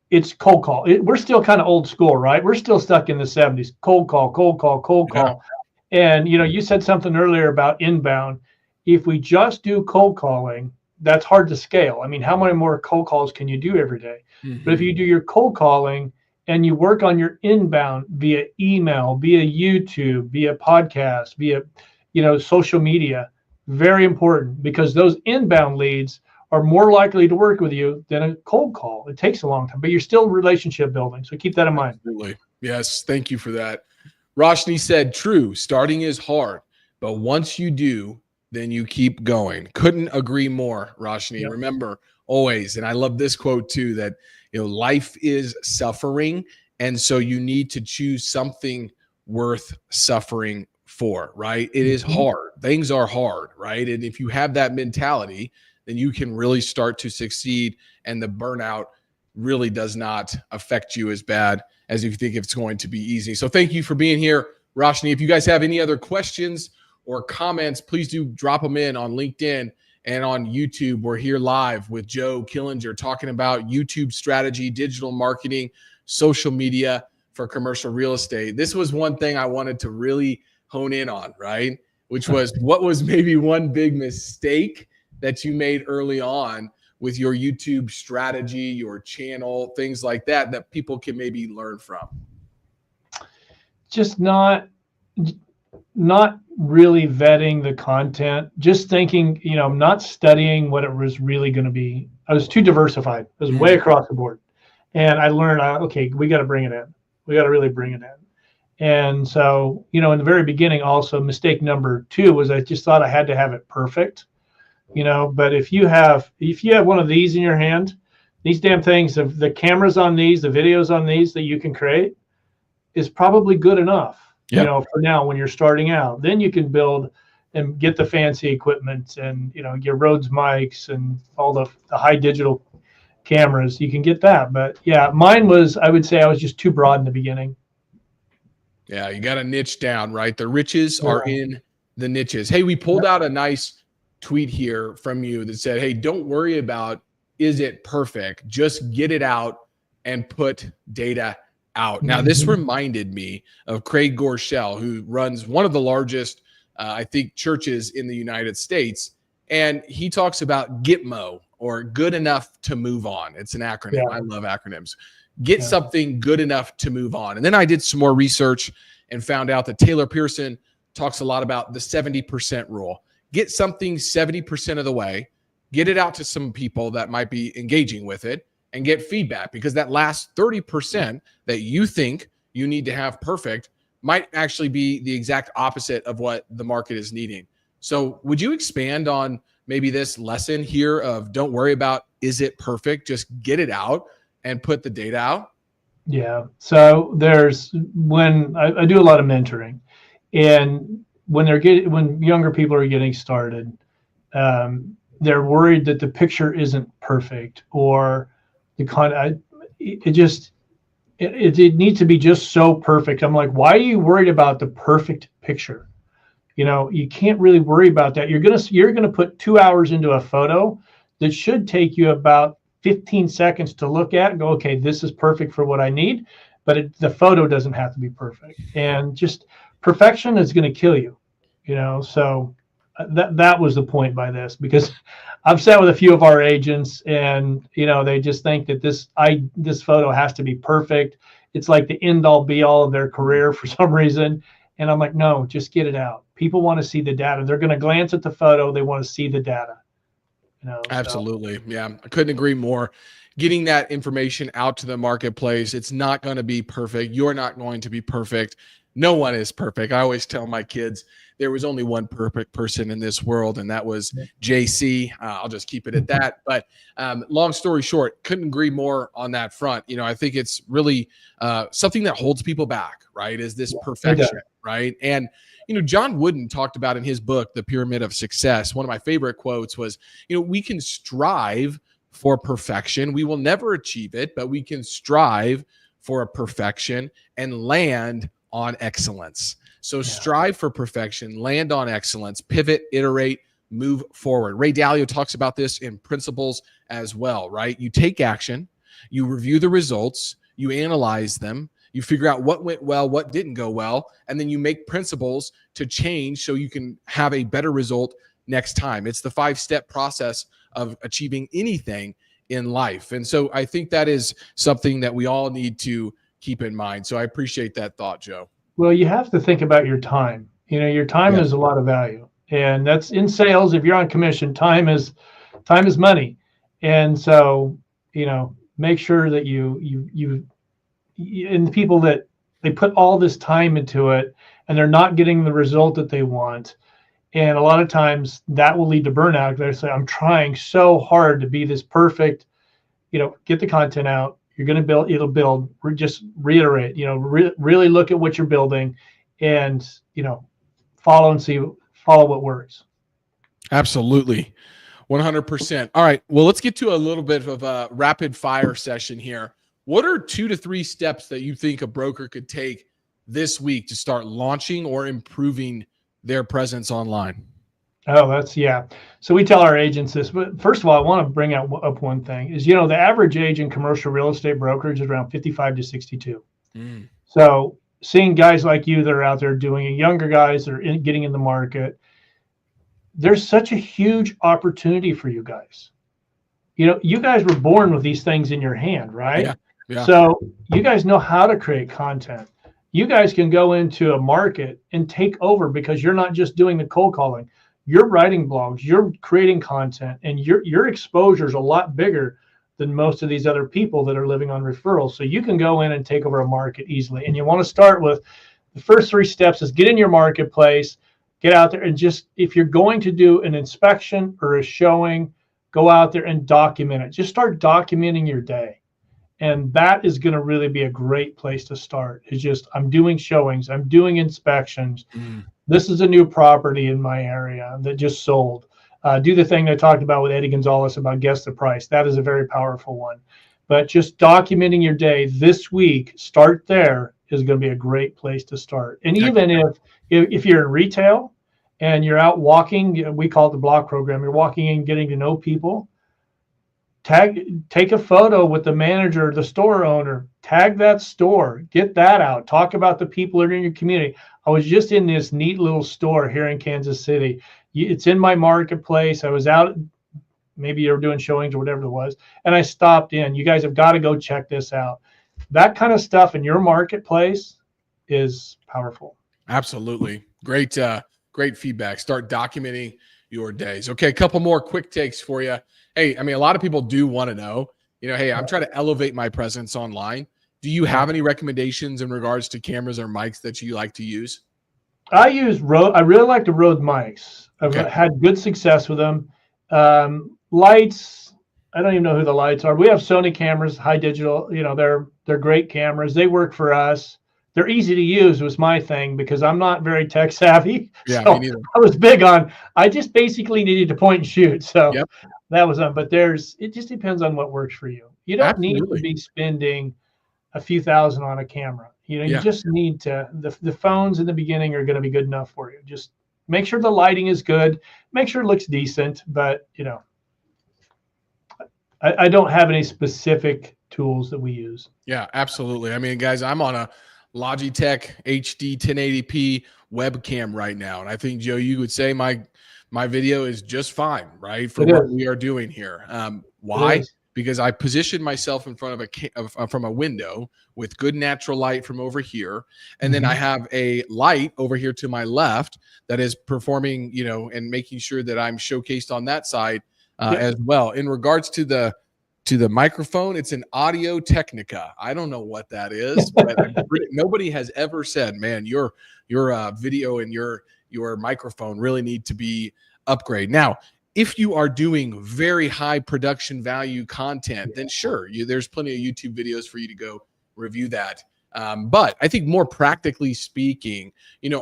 it's cold call. We're still kind of old school, right? We're still stuck in the 70s. Cold call, cold call, cold call. And, you said something earlier about inbound. If we just do cold calling, that's hard to scale. I mean, how many more cold calls can you do every day? But if you do your cold calling and you work on your inbound via email, via YouTube, via podcast, via, social media, very important, because those inbound leads are more likely to work with you than a cold call. It takes a long time, but you're still relationship building. So keep that in mind. Absolutely. Yes. Thank you for that. Roshni said, true. Starting is hard, but once you do, then you keep going. Couldn't agree more, Roshni. Remember always, and I love this quote too, that, life is suffering. And so you need to choose something worth suffering for, right? It is hard. Things are hard, right? And if you have that mentality, then you can really start to succeed, and the burnout really does not affect you as bad as if you think it's going to be easy. So thank you for being here, Roshni. If you guys have any other questions or comments, please do drop them in on LinkedIn and on YouTube. We're here live with Joe Killinger talking about YouTube strategy, digital marketing, social media for commercial real estate. This was one thing I wanted to really hone in on, right? Which was, what was maybe one big mistake that you made early on with your YouTube strategy, your channel, things like that, that people can maybe learn from? Just not really vetting the content, just thinking, not studying what it was really going to be. I was too diversified. It was way across the board. And I learned, okay, we got to bring it in. We got to really bring it in. And so, in the very beginning, also mistake number 2 was I just thought I had to have it perfect. But if you have one of these in your hand, these damn things, the cameras on these, the videos on these that you can create is probably good enough, for now when you're starting out. Then you can build and get the fancy equipment and, your Rhodes mics and all the high digital cameras. You can get that. But yeah, mine was, I would say I was just too broad in the beginning. Yeah, you got to niche down, right? The riches are in the niches. Hey, we pulled out a nice tweet here from you that said, hey, don't worry about, is it perfect? Just get it out and put data out. Now, this reminded me of Craig Gorshell, who runs one of the largest, I think, churches in the United States. And he talks about GITMO, or good enough to move on. It's an acronym. I love acronyms. Get something good enough to move on. And then I did some more research and found out that Taylor Pearson talks a lot about the 70% rule. Get something 70% of the way, get it out to some people that might be engaging with it, and get feedback, because that last 30% that you think you need to have perfect might actually be the exact opposite of what the market is needing. So would you expand on maybe this lesson here of don't worry about, is it perfect? Just get it out and put the data out. Yeah. So when I do a lot of mentoring, and when younger people are getting started, they're worried that the picture isn't perfect, or the content. It needs to be just so perfect. I'm like, why are you worried about the perfect picture? You can't really worry about that. You're gonna put 2 hours into a photo that should take you about 15 seconds to look at and go, okay, this is perfect for what I need, but the photo doesn't have to be perfect. And just perfection is going to kill you, So that was the point by this, because I've sat with a few of our agents, and they just think that this photo has to be perfect. It's like the end all be all of their career for some reason. And I'm like, no, just get it out. People want to see the data. They're going to glance at the photo. They want to see the data. Absolutely. Yeah. I couldn't agree more. Getting that information out to the marketplace. It's not going to be perfect. You're not going to be perfect. No one is perfect. I always tell my kids there was only one perfect person in this world, and that was JC. I'll just keep it at that. But long story short, couldn't agree more on that front. I think it's really something that holds people back, right? Is this perfection, right? And John Wooden talked about in his book, The Pyramid of Success. One of my favorite quotes was, we can strive for perfection. We will never achieve it, but we can strive for a perfection and land on excellence. So strive for perfection, land on excellence, pivot, iterate, move forward. Ray Dalio talks about this in Principles as well, right? You take action, you review the results, you analyze them, you figure out what went well, what didn't go well, and then you make principles to change so you can have a better result next time. It's the 5-step process of achieving anything in life. And so I think that is something that we all need to keep in mind. So I appreciate that thought, Joe. Well, you have to think about your time. Your time is a lot of value, and that's in sales. If you're on commission, time is money. And so, make sure that you and the people that they put all this time into it and they're not getting the result that they want. And a lot of times that will lead to burnout. They say, I'm trying so hard to be this perfect, get the content out. You're going to build, it'll build, just reiterate, really look at what you're building and, follow what works. Absolutely. 100%. All right. Well, let's get to a little bit of a rapid fire session here. What are 2 to 3 steps that you think a broker could take this week to start launching or improving their presence online? Oh, So we tell our agents this, but first of all, I want to bring up one thing is, the average age in commercial real estate brokerage is around 55 to 62. So seeing guys like you that are out there doing it, younger guys that are getting in the market, there's such a huge opportunity for you guys. You guys were born with these things in your hand, right? Yeah. So you guys know how to create content. You guys can go into a market and take over, because you're not just doing the cold calling. You're writing blogs, you're creating content, and your exposure is a lot bigger than most of these other people that are living on referrals. So you can go in and take over a market easily. And you want to start with the first 3 steps is get in your marketplace, get out there, and just, if you're going to do an inspection or a showing, go out there and document it. Just start documenting your day. And that is going to really be a great place to start. It's just, I'm doing showings, I'm doing inspections. This is a new property in my area that just sold. Do the thing I talked about with Eddie Gonzalez about guess the price. That is a very powerful one. But just documenting your day this week, start there, is going to be a great place to start. And even if you're in retail and you're out walking, we call it the block program. You're walking in, getting to know people. Take a photo with the manager, the store owner, tag that store, get that out, talk about the people that are in your community. I was just in this neat little store here in Kansas City. It's in my marketplace. I was out, maybe you were doing showings or whatever it was, and I stopped in. You guys have got to go check this out. That kind of stuff in your marketplace is powerful. Absolutely. Great feedback. Start documenting your days. Okay, a couple more quick takes for you. Hey, a lot of people do want to know, hey, I'm trying to elevate my presence online. Do you have any recommendations in regards to cameras or mics that you like to use? I really like the Rode mics. I've had good success with them. Lights, I don't even know who the lights are. We have Sony cameras, high digital. They're great cameras. They work for us. They're easy to use was my thing because I'm not very tech savvy. Yeah, me So neither. I was big on. I just basically needed to point and shoot. So Yep, that was on. But it just depends on what works for you. You don't need to absolutely. be spending a few thousand on a camera. You Yeah. just need to. The phones in the beginning are going to be good enough for you. Just make sure the lighting is good. Make sure it looks decent. But I don't have any specific tools that we use. Yeah, absolutely. I mean, guys, I'm on a Logitech HD 1080p webcam right now, and I think Joe, you would say my video is just fine, right, for It what is. we are doing here. It Why? is. Because I positioned myself in front of from a window with good natural light from over here, and then I Mhm. have a light over here to my left that is performing, and making sure that I'm showcased on that side Yep. as well. In regards to the microphone, it's an Audio Technica. I don't know what that is, but nobody has ever said, "Man, your video and your microphone really need to be upgraded." Now, if you are doing very high production value content, then sure, there's plenty of YouTube videos for you to go review that. But I think more practically speaking,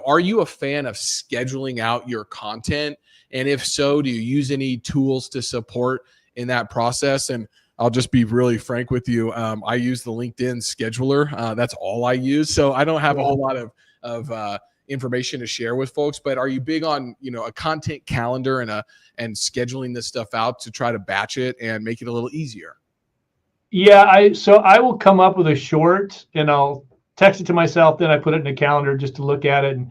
are you a fan of scheduling out your content? And if so, do you use any tools to support in that process? And I'll just be really frank with you. I use the LinkedIn scheduler. That's all I use. So I don't have a whole lot of information to share with folks. But are you big on a content calendar and scheduling this stuff out to try to batch it and make it a little easier? Yeah, I will come up with a short and I'll text it to myself. Then I put it in a calendar just to look at it. And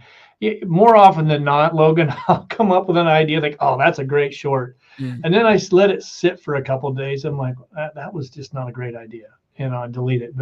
more often than not, Logan, I'll come up with an idea like, oh, that's a great short. Mm. And then I let it sit for a couple of days. I'm like, that was just not a great idea. And I delete it,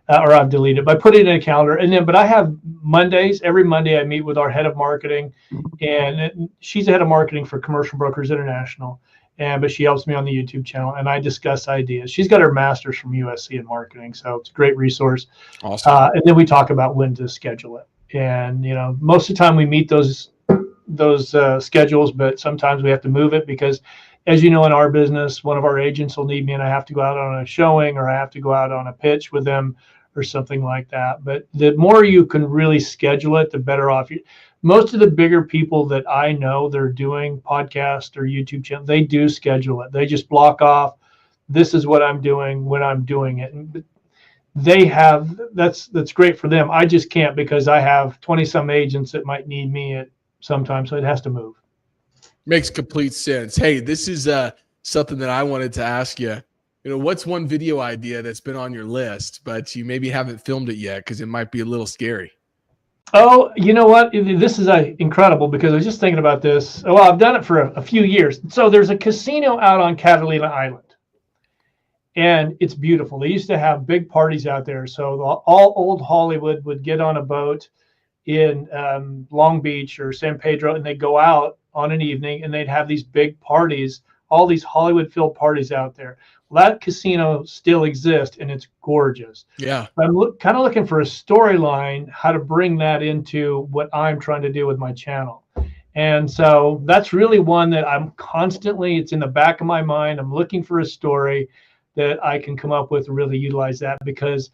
or I've deleted it. But I put it in a calendar. But I have Mondays. Every Monday I meet with our head of marketing, and she's the head of marketing for Commercial Brokers International. But she helps me on the YouTube channel, and I discuss ideas. She's got her master's from USC in marketing, so it's a great resource. Awesome. And then we talk about when to schedule it. And most of the time we meet those schedules, but sometimes we have to move it because, as you know, in our business, one of our agents will need me, and I have to go out on a showing or I have to go out on a pitch with them or something like that. But the more you can really schedule it, the better off you. Most of the bigger people that I know, they're doing podcast or YouTube channel, they do schedule it. They just block off, this is what I'm doing when I'm doing it. And that's great for them. I just can't because I have 20 some agents that might need me at sometime, so it has to move. Makes complete sense. Hey, this is something that I wanted to ask you. What's one video idea that's been on your list, but you maybe haven't filmed it yet because it might be a little scary? Oh, you know what? This is incredible because I was just thinking about this. Well, I've done it for a few years. So there's a casino out on Catalina Island, and it's beautiful. They used to have big parties out there. So all old Hollywood would get on a boat in Long Beach or San Pedro, and they'd go out on an evening, and they'd have these big parties, all these Hollywood-filled parties out there. Well, that casino still exists, and it's gorgeous. Yeah. I'm kind of looking for a storyline, how to bring that into what I'm trying to do with my channel. And so that's really one that I'm constantly, it's in the back of my mind. I'm looking for a story that I can come up with and really utilize that because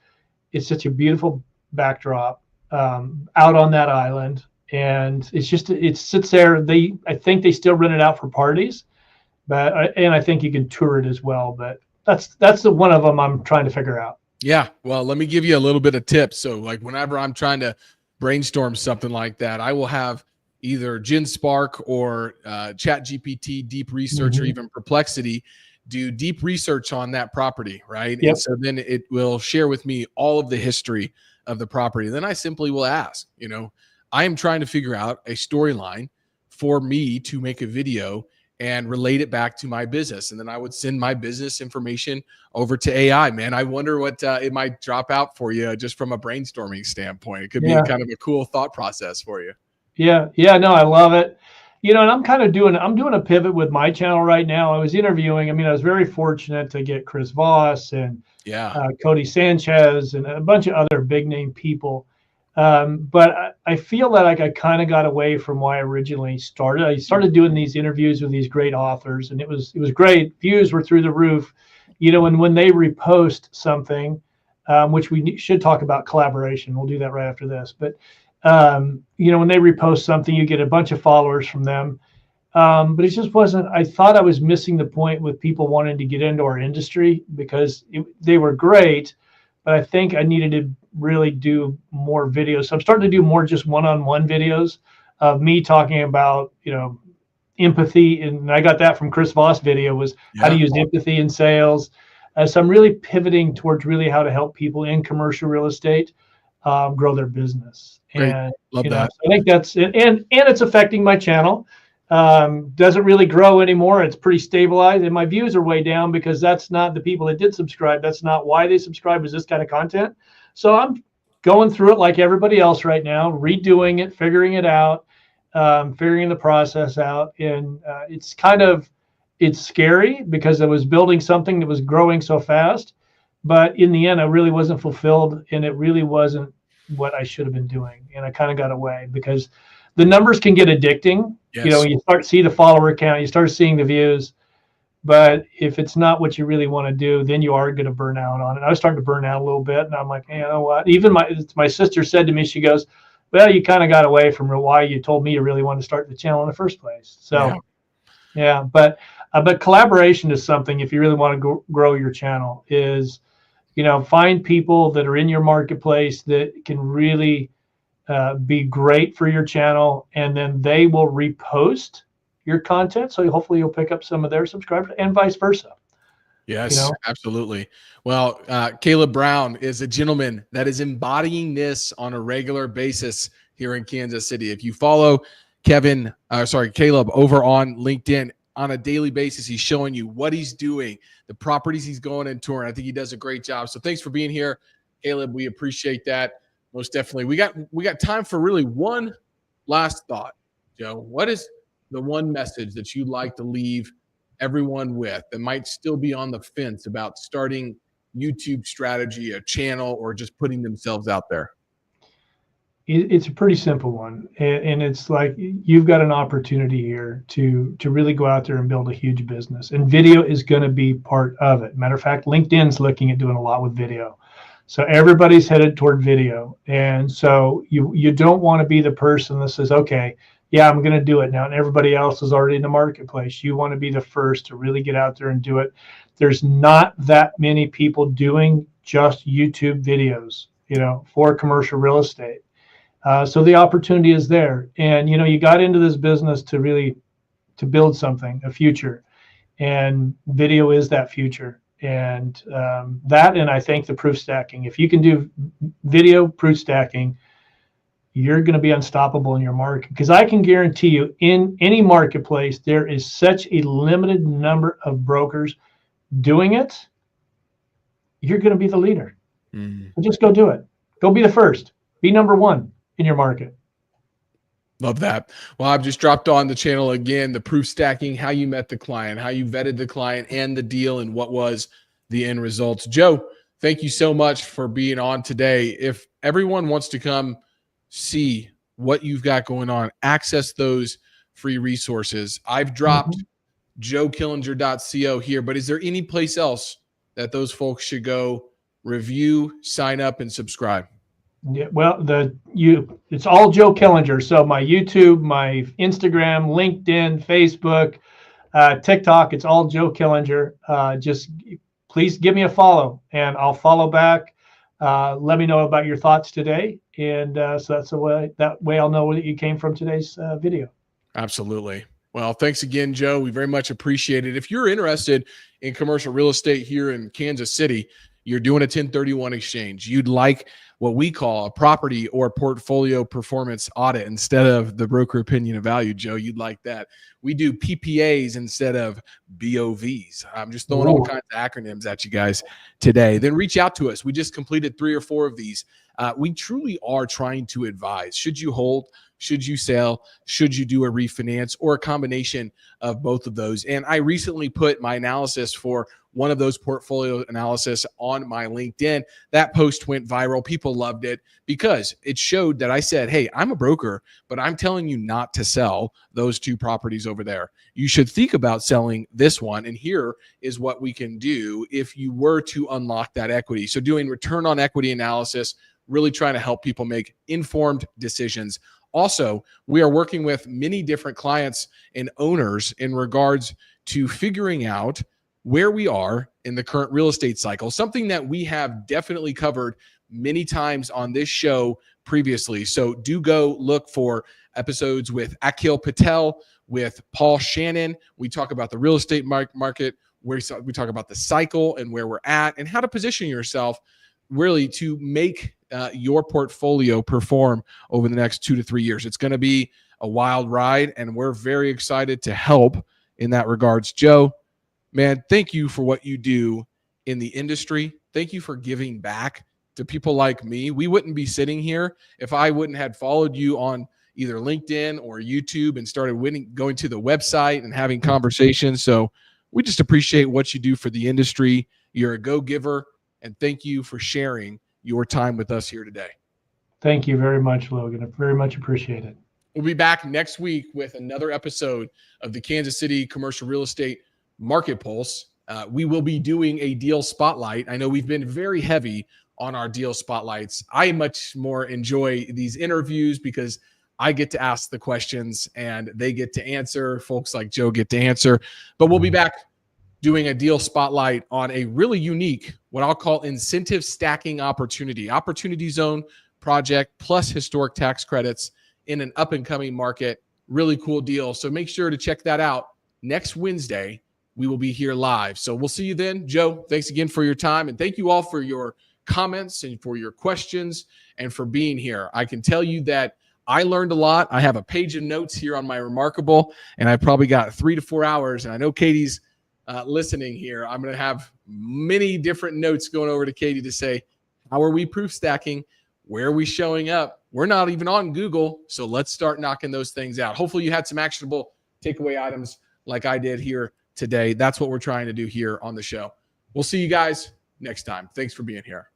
it's such a beautiful backdrop out on that island. And it sits there. I think they still rent it out for parties, and I think you can tour it as well. But that's the one of them I'm trying to figure out. Yeah. Well, let me give you a little bit of tips. So like whenever I'm trying to brainstorm something like that, I will have either GenSpark or ChatGPT, Deep Research, or even Perplexity do deep research on that property, right? Yep. And so then it will share with me all of the history of the property. Then I simply will ask, I am trying to figure out a storyline for me to make a video and relate it back to my business. And then I would send my business information over to AI, man. I wonder what it might drop out for you just from a brainstorming standpoint. It could be kind of a cool thought process for you. Yeah. No, I love it. And I'm doing a pivot with my channel right now. I was interviewing, I was very fortunate to get Chris Voss and Cody Sanchez and a bunch of other big name people But I feel that like I kind of got away from why I originally started. I started doing these interviews with these great authors, and it was great. Views were through the roof, and when they repost something, which we should talk about collaboration. We'll do that right after this. But when they repost something, you get a bunch of followers from them. But it just wasn't. I thought I was missing the point with people wanting to get into our industry because they were great, but I think I needed to really do more videos. So I'm starting to do more just one-on-one videos of me talking about, empathy. And I got that from Chris Voss video was how to use empathy in sales. So I'm really pivoting towards really how to help people in commercial real estate grow their business. Great. And Love that. so I think that's it. And it's affecting my channel. Doesn't really grow anymore. It's pretty stabilized, and my views are way down because that's not the people that did subscribe. That's not why they subscribe, is this kind of content. So I'm going through it like everybody else right now, redoing it, figuring it out, figuring the process out. And it's scary because I was building something that was growing so fast, but in the end, I really wasn't fulfilled, and it really wasn't what I should have been doing. And I kind of got away because the numbers can get addicting. Yes. You start to see the follower count, you start seeing the views, but if it's not what you really want to do, then you are going to burn out on it. I was starting to burn out a little bit, and I'm like, hey, you know what? Even my sister said to me, she goes, well, you kind of got away from why you told me you really wanted to start the channel in the first place. So, but collaboration is something, if you really want to grow your channel, is, find people that are in your marketplace that can really be great for your channel, and then they will repost your content. So hopefully you'll pick up some of their subscribers and vice versa. Yes, absolutely. Well, Caleb Brown is a gentleman that is embodying this on a regular basis here in Kansas City. If you follow Caleb over on LinkedIn on a daily basis, he's showing you what he's doing, the properties he's going and touring. I think he does a great job. So thanks for being here, Caleb. We appreciate that. Most definitely. We got time for really one last thought, Joe. What is the one message that you'd like to leave everyone with that might still be on the fence about starting YouTube strategy, a channel, or just putting themselves out there? It's a pretty simple one. And it's like, you've got an opportunity here to really go out there and build a huge business. And video is going to be part of it. Matter of fact, LinkedIn's looking at doing a lot with video. So everybody's headed toward video. And so you don't want to be the person that says, okay, yeah, I'm going to do it now, and everybody else is already in the marketplace. You want to be the first to really get out there and do it. There's not that many people doing just YouTube videos, for commercial real estate. So the opportunity is there. And, you got into this business to build something, a future. And video is that future. And and I think the proof stacking. If you can do video proof stacking, you're going to be unstoppable in your market, because I can guarantee you in any marketplace, there is such a limited number of brokers doing it. You're going to be the leader. So just go do it. Go be the first. Be number one in your market. Love that. Well, I've just dropped on the channel again, the proof stacking, how you met the client, how you vetted the client and the deal, and what was the end results. Joe, thank you so much for being on today. If everyone wants to come see what you've got going on, access those free resources, I've dropped joekillinger.co here, but is there any place else that those folks should go review, sign up, and subscribe? Yeah, well, it's all Joe Killinger. So my YouTube, my Instagram, LinkedIn, Facebook, TikTok, it's all Joe Killinger. Just please give me a follow, and I'll follow back. Let me know about your thoughts today, and so that's the way. That way, I'll know where you came from today's video. Absolutely. Well, thanks again, Joe. We very much appreciate it. If you're interested in commercial real estate here in Kansas City, you're doing a 1031 exchange, you'd like what we call a property or portfolio performance audit instead of the broker opinion of value, Joe, you'd like that. We do PPAs instead of BOVs. I'm just throwing all kinds of acronyms at you guys today. Then reach out to us. We just completed 3 or 4 of these We truly are trying to advise. Should you hold? Should you sell? Should you do a refinance, or a combination of both of those? And I recently put my analysis for one of those portfolio analysis on my LinkedIn. That post went viral. People loved it because it showed that I said, hey, I'm a broker, but I'm telling you not to sell those 2 properties over there. You should think about selling this one. And here is what we can do if you were to unlock that equity. So doing return on equity analysis, really trying to help people make informed decisions. Also, we are working with many different clients and owners in regards to figuring out where we are in the current real estate cycle, something that we have definitely covered many times on this show previously. So do go look for episodes with Akhil Patel, with Paul Shannon. We talk about the real estate market, where we talk about the cycle and where we're at and how to position yourself really to make your portfolio perform over the next 2 to 3 years. It's going to be a wild ride, and we're very excited to help in that regards. Joe, man, thank you for what you do in the industry. Thank you for giving back to people like me. We wouldn't be sitting here if I wouldn't have followed you on either LinkedIn or YouTube and started going to the website and having conversations. So we just appreciate what you do for the industry. You're a go-giver, and thank you for sharing your time with us here today. Thank you very much, Logan. I very much appreciate it. We'll be back next week with another episode of the Kansas City Commercial Real Estate Market Pulse. We will be doing a deal spotlight. I know we've been very heavy on our deal spotlights. I much more enjoy these interviews because I get to ask the questions and they get to answer. Folks like Joe get to answer. But we'll be back doing a deal spotlight on a really unique, what I'll call incentive stacking opportunity zone project plus historic tax credits in an up and coming market. Really cool deal. So make sure to check that out. Next Wednesday, we will be here live. So we'll see you then. Joe, thanks again for your time. And thank you all for your comments and for your questions and for being here. I can tell you that I learned a lot. I have a page of notes here on my Remarkable, and I probably got 3 to 4 hours. And I know Katie's listening here. I'm going to have many different notes going over to Katie to say, how are we proof stacking? Where are we showing up? We're not even on Google. So let's start knocking those things out. Hopefully you had some actionable takeaway items like I did here today. That's what we're trying to do here on the show. We'll see you guys next time. Thanks for being here.